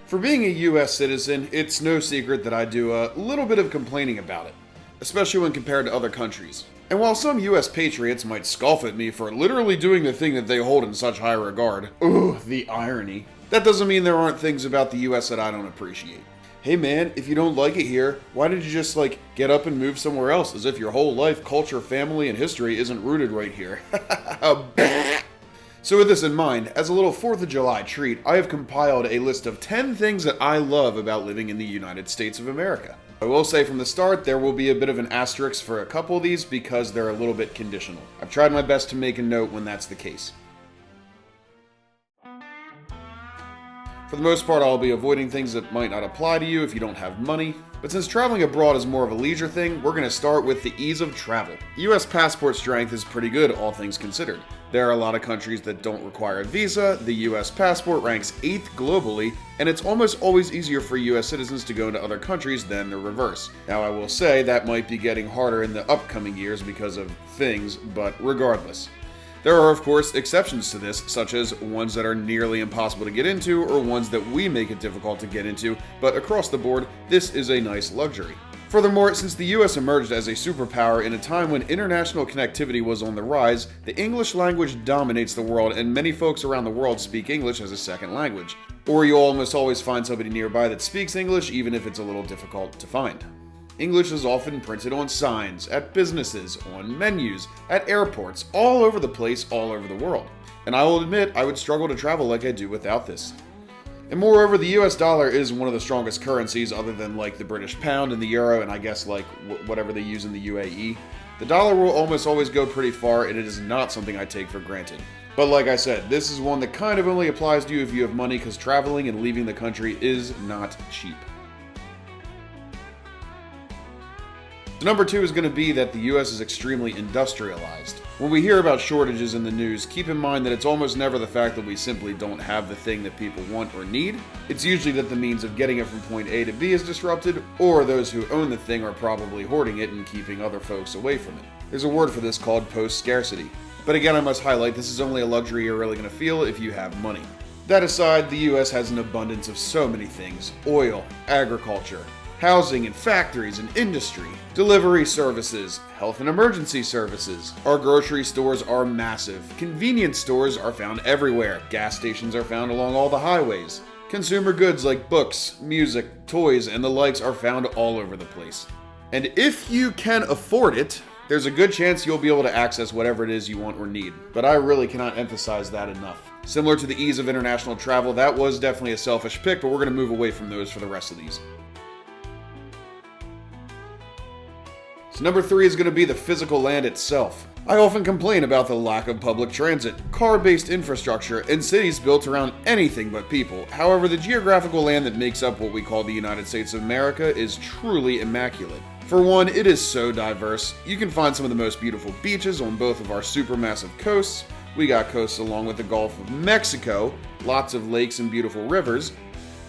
For being a US citizen, it's no secret that I do a little bit of complaining about it, especially when compared to other countries. And while some US patriots might scoff at me for literally doing the thing that they hold in such high regard, ooh, the irony, that doesn't mean there aren't things about the US that I don't appreciate. Hey man, if you don't like it here, why did you just get up and move somewhere else as if your whole life, culture, family, and history isn't rooted right here? So with this in mind, as a little 4th of July treat, I have compiled a list of 10 things that I love about living in the United States of America. I will say from the start, there will be a bit of an asterisk for a couple of these because they're a little bit conditional. I've tried my best to make a note when that's the case. For the most part, I'll be avoiding things that might not apply to you if you don't have money. But since traveling abroad is more of a leisure thing, we're going to start with the ease of travel. US passport strength is pretty good, all things considered. There are a lot of countries that don't require a visa, the US passport ranks 8th globally, and it's almost always easier for US citizens to go into other countries than the reverse. Now I will say that might be getting harder in the upcoming years because of things, but regardless. There are, of course, exceptions to this, such as ones that are nearly impossible to get into or ones that we make it difficult to get into, but across the board, this is a nice luxury. Furthermore, since the US emerged as a superpower in a time when international connectivity was on the rise, the English language dominates the world and many folks around the world speak English as a second language. Or you'll almost always find somebody nearby that speaks English even if it's a little difficult to find. English is often printed on signs, at businesses, on menus, at airports, all over the place, all over the world. And I will admit, I would struggle to travel like I do without this. And moreover, the US dollar is one of the strongest currencies other than the British pound and the euro and I guess whatever they use in the UAE. The dollar will almost always go pretty far and it is not something I take for granted. But like I said, this is one that kind of only applies to you if you have money because traveling and leaving the country is not cheap. So number 2 is going to be that the US is extremely industrialized. When we hear about shortages in the news, keep in mind that it's almost never the fact that we simply don't have the thing that people want or need. It's usually that the means of getting it from point A to B is disrupted, or those who own the thing are probably hoarding it and keeping other folks away from it. There's a word for this called post-scarcity. But again, I must highlight this is only a luxury you're really going to feel if you have money. That aside, the US has an abundance of so many things: oil, agriculture, housing and factories and industry, delivery services, health and emergency services. Our grocery stores are massive. Convenience stores are found everywhere. Gas stations are found along all the highways. Consumer goods like books, music, toys, and the likes are found all over the place. And if you can afford it, there's a good chance you'll be able to access whatever it is you want or need. But I really cannot emphasize that enough. Similar to the ease of international travel, that was definitely a selfish pick, but we're going to move away from those for the rest of these. So number 3 is going to be the physical land itself. I often complain about the lack of public transit, car-based infrastructure, and cities built around anything but people. However, the geographical land that makes up what we call the United States of America is truly immaculate. For one, it is so diverse. You can find some of the most beautiful beaches on both of our supermassive coasts. We got coasts along with the Gulf of Mexico, lots of lakes and beautiful rivers.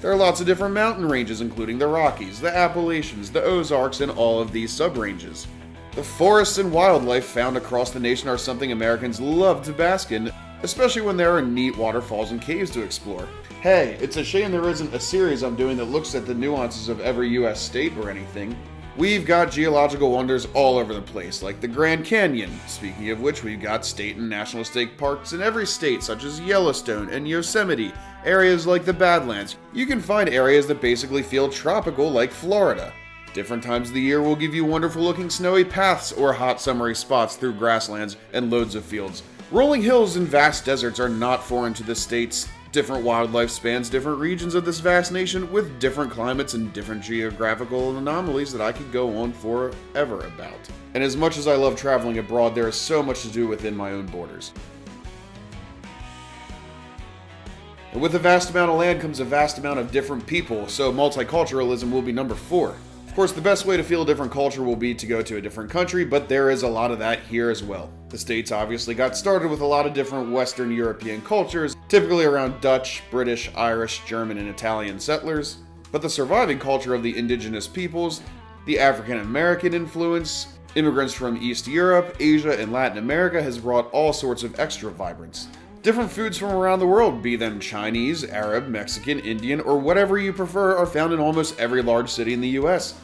There are lots of different mountain ranges including the Rockies, the Appalachians, the Ozarks, and all of these sub-ranges. The forests and wildlife found across the nation are something Americans love to bask in, especially when there are neat waterfalls and caves to explore. Hey, it's a shame there isn't a series I'm doing that looks at the nuances of every US state or anything. We've got geological wonders all over the place, like the Grand Canyon. Speaking of which, we've got state and national state parks in every state, such as Yellowstone and Yosemite, areas like the Badlands. You can find areas that basically feel tropical, like Florida. Different times of the year will give you wonderful looking snowy paths or hot summery spots through grasslands and loads of fields. Rolling hills and vast deserts are not foreign to the states. Different wildlife spans different regions of this vast nation with different climates and different geographical anomalies that I could go on forever about. And as much as I love traveling abroad, there is so much to do within my own borders. And with a vast amount of land comes a vast amount of different people, so multiculturalism will be number 4. Of course, the best way to feel a different culture will be to go to a different country, but there is a lot of that here as well. The States obviously got started with a lot of different Western European cultures, typically around Dutch, British, Irish, German, and Italian settlers. But the surviving culture of the indigenous peoples, the African American influence, immigrants from East Europe, Asia, and Latin America has brought all sorts of extra vibrance. Different foods from around the world, be them Chinese, Arab, Mexican, Indian, or whatever you prefer, are found in almost every large city in the US.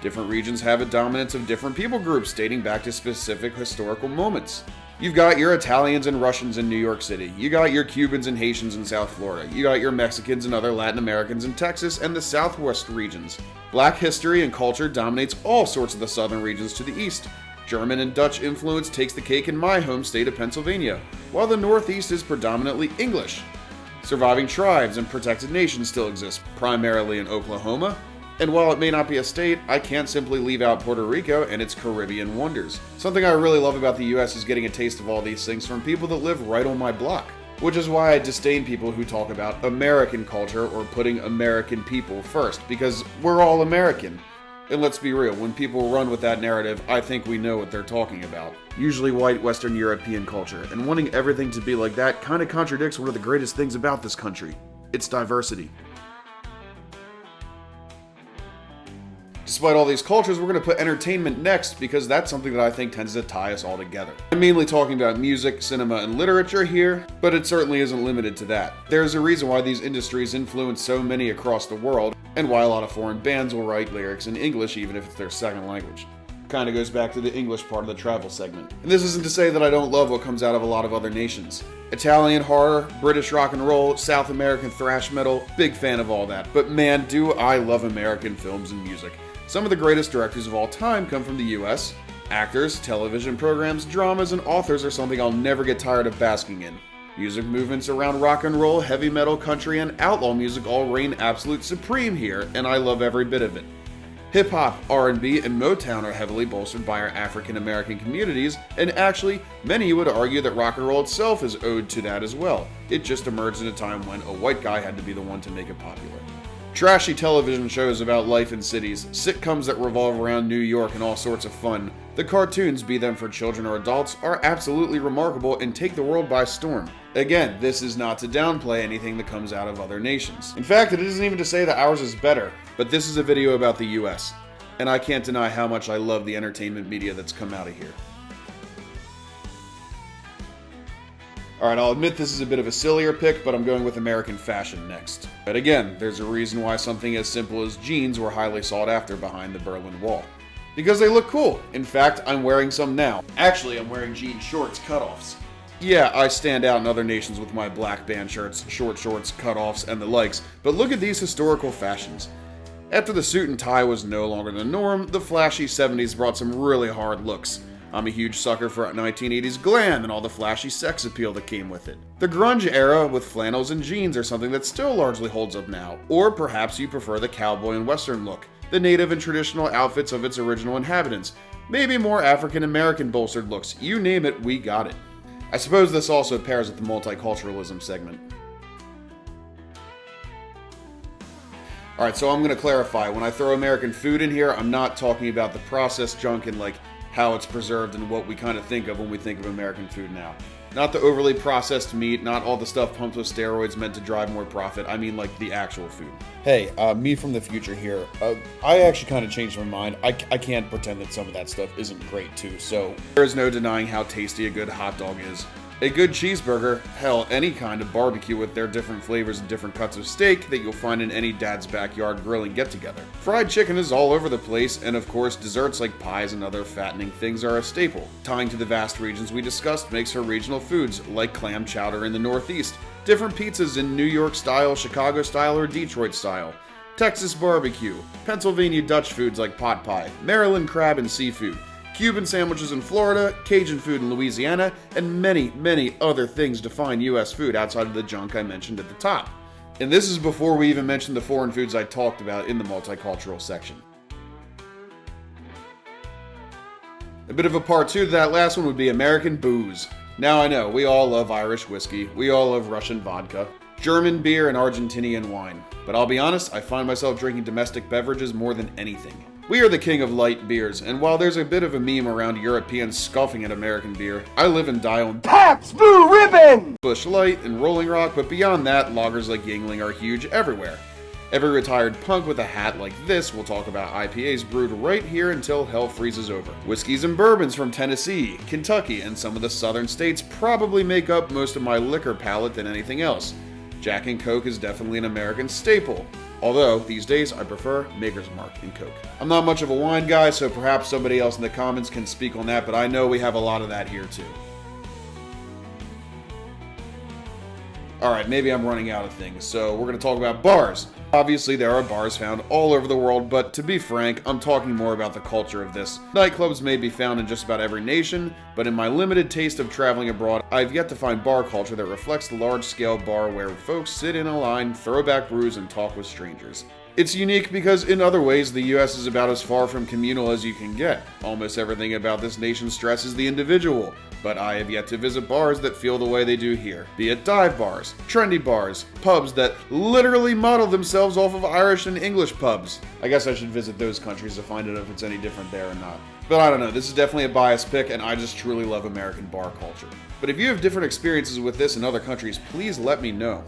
Different regions have a dominance of different people groups dating back to specific historical moments. You've got your Italians and Russians in New York City. You got your Cubans and Haitians in South Florida. You got your Mexicans and other Latin Americans in Texas and the Southwest regions. Black history and culture dominates all sorts of the southern regions to the east. German and Dutch influence takes the cake in my home state of Pennsylvania, while the Northeast is predominantly English. Surviving tribes and protected nations still exist, primarily in Oklahoma. And while it may not be a state, I can't simply leave out Puerto Rico and its Caribbean wonders. Something I really love about the US is getting a taste of all these things from people that live right on my block. Which is why I disdain people who talk about American culture or putting American people first, because we're all American. And let's be real, when people run with that narrative, I think we know what they're talking about. Usually white Western European culture, and wanting everything to be like that kind of contradicts one of the greatest things about this country. Its diversity. Despite all these cultures, we're going to put entertainment next because that's something that I think tends to tie us all together. I'm mainly talking about music, cinema, and literature here, but it certainly isn't limited to that. There's a reason why these industries influence so many across the world, and why a lot of foreign bands will write lyrics in English even if it's their second language. Kinda goes back to the English part of the travel segment. And this isn't to say that I don't love what comes out of a lot of other nations. Italian horror, British rock and roll, South American thrash metal, big fan of all that. But man, do I love American films and music. Some of the greatest directors of all time come from the US. Actors, television programs, dramas, and authors are something I'll never get tired of basking in. Music movements around rock and roll, heavy metal, country, and outlaw music all reign absolute supreme here, and I love every bit of it. Hip-hop, R&B, and Motown are heavily bolstered by our African-American communities, and actually, many would argue that rock and roll itself is owed to that as well. It just emerged at a time when a white guy had to be the one to make it popular. Trashy television shows about life in cities, sitcoms that revolve around New York and all sorts of fun, the cartoons, be them for children or adults, are absolutely remarkable and take the world by storm. Again, this is not to downplay anything that comes out of other nations. In fact, it isn't even to say that ours is better, but this is a video about the US, and I can't deny how much I love the entertainment media that's come out of here. Alright, I'll admit this is a bit of a sillier pick, but I'm going with American fashion next. But again, there's a reason why something as simple as jeans were highly sought after behind the Berlin Wall. Because they look cool. In fact, I'm wearing some now. Actually, I'm wearing jean shorts cutoffs. Yeah, I stand out in other nations with my black band shirts, short shorts, cutoffs, and the likes, but look at these historical fashions. After the suit and tie was no longer the norm, the flashy 70s brought some really hard looks. I'm a huge sucker for 1980s glam and all the flashy sex appeal that came with it. The grunge era with flannels and jeans are something that still largely holds up now, or perhaps you prefer the cowboy and western look, the native and traditional outfits of its original inhabitants, maybe more African American bolstered looks, you name it, we got it. I suppose this also pairs with the multiculturalism segment. Alright, so I'm going to clarify, when I throw American food in here, I'm not talking about the processed junk and like how it's preserved and what we kind of think of when we think of American food now. Not the overly processed meat, not all the stuff pumped with steroids meant to drive more profit, I mean like the actual food. Hey, me from the future here, I actually kind of changed my mind. I can't pretend that some of that stuff isn't great too, so there is no denying how tasty a good hot dog is. A good cheeseburger, hell, any kind of barbecue with their different flavors and different cuts of steak that you'll find in any dad's backyard grilling get-together. Fried chicken is all over the place, and of course desserts like pies and other fattening things are a staple. Tying to the vast regions we discussed makes for regional foods, like clam chowder in the Northeast, different pizzas in New York style, Chicago style, or Detroit style, Texas barbecue, Pennsylvania Dutch foods like pot pie, Maryland crab and seafood, Cuban sandwiches in Florida, Cajun food in Louisiana, and many, many other things define US food outside of the junk I mentioned at the top. And this is before we even mention the foreign foods I talked about in the multicultural section. A bit of a part 2 to that last one would be American booze. Now I know, we all love Irish whiskey, we all love Russian vodka, German beer, and Argentinian wine. But I'll be honest, I find myself drinking domestic beverages more than anything. We are the king of light beers, and while there's a bit of a meme around Europeans scoffing at American beer, I live and die on Pabst Blue Ribbon, Busch Light, and Rolling Rock, but beyond that, lagers like Yingling are huge everywhere. Every retired punk with a hat like this will talk about IPAs brewed right here until hell freezes over. Whiskeys and bourbons from Tennessee, Kentucky, and some of the southern states probably make up most of my liquor palate than anything else. Jack and Coke is definitely an American staple. Although, these days, I prefer Maker's Mark and Coke. I'm not much of a wine guy, so perhaps somebody else in the comments can speak on that, but I know we have a lot of that here too. Alright, maybe I'm running out of things, so we're going to talk about bars. Obviously, there are bars found all over the world, but to be frank, I'm talking more about the culture of this. Nightclubs may be found in just about every nation, but in my limited taste of traveling abroad, I've yet to find bar culture that reflects the large-scale bar where folks sit in a line, throw back brews, and talk with strangers. It's unique because in other ways, the US is about as far from communal as you can get. Almost everything about this nation stresses the individual, but I have yet to visit bars that feel the way they do here. Be it dive bars, trendy bars, pubs that literally model themselves off of Irish and English pubs. I guess I should visit those countries to find out if it's any different there or not. But I don't know, this is definitely a biased pick, and I just truly love American bar culture. But if you have different experiences with this in other countries, please let me know.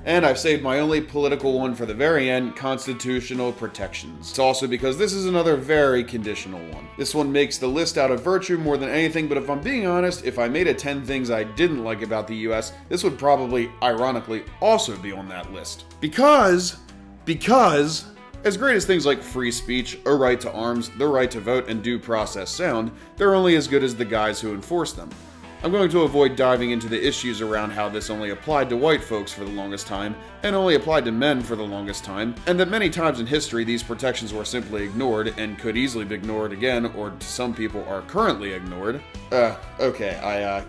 And I've saved my only political one for the very end, constitutional protections. It's also because this is another very conditional one. This one makes the list out of virtue more than anything, but if I'm being honest, if I made a 10 things I didn't like about the US, this would probably, ironically, also be on that list. Because, as great as things like free speech, a right to arms, the right to vote, and due process sound, they're only as good as the guys who enforce them. I'm going to avoid diving into the issues around how this only applied to white folks for the longest time, and only applied to men for the longest time, and that many times in history these protections were simply ignored, and could easily be ignored again, or to some people are currently ignored. Okay,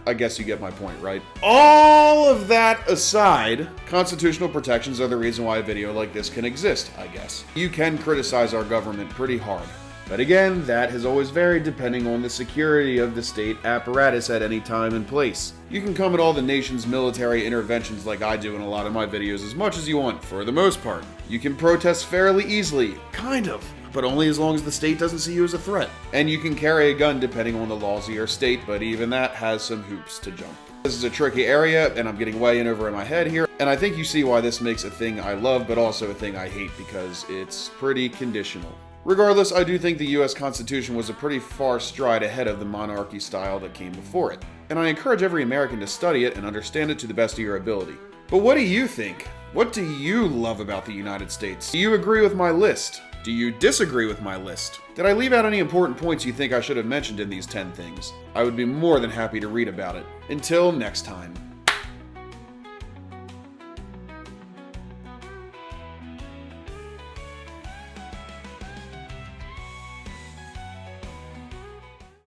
I guess you get my point, right? All of that aside, constitutional protections are the reason why a video like this can exist, I guess. You can criticize our government pretty hard. But again, that has always varied depending on the security of the state apparatus at any time and place. You can come at all the nation's military interventions like I do in a lot of my videos as much as you want, for the most part. You can protest fairly easily, kind of, but only as long as the state doesn't see you as a threat. And you can carry a gun depending on the laws of your state, but even that has some hoops to jump. This is a tricky area, and I'm getting way in over in my head here, and I think you see why this makes a thing I love, but also a thing I hate, because it's pretty conditional. Regardless, I do think the US Constitution was a pretty far stride ahead of the monarchy style that came before it, and I encourage every American to study it and understand it to the best of your ability. But what do you think? What do you love about the United States? Do you agree with my list? Do you disagree with my list? Did I leave out any important points you think I should have mentioned in these 10 things? I would be more than happy to read about it. Until next time.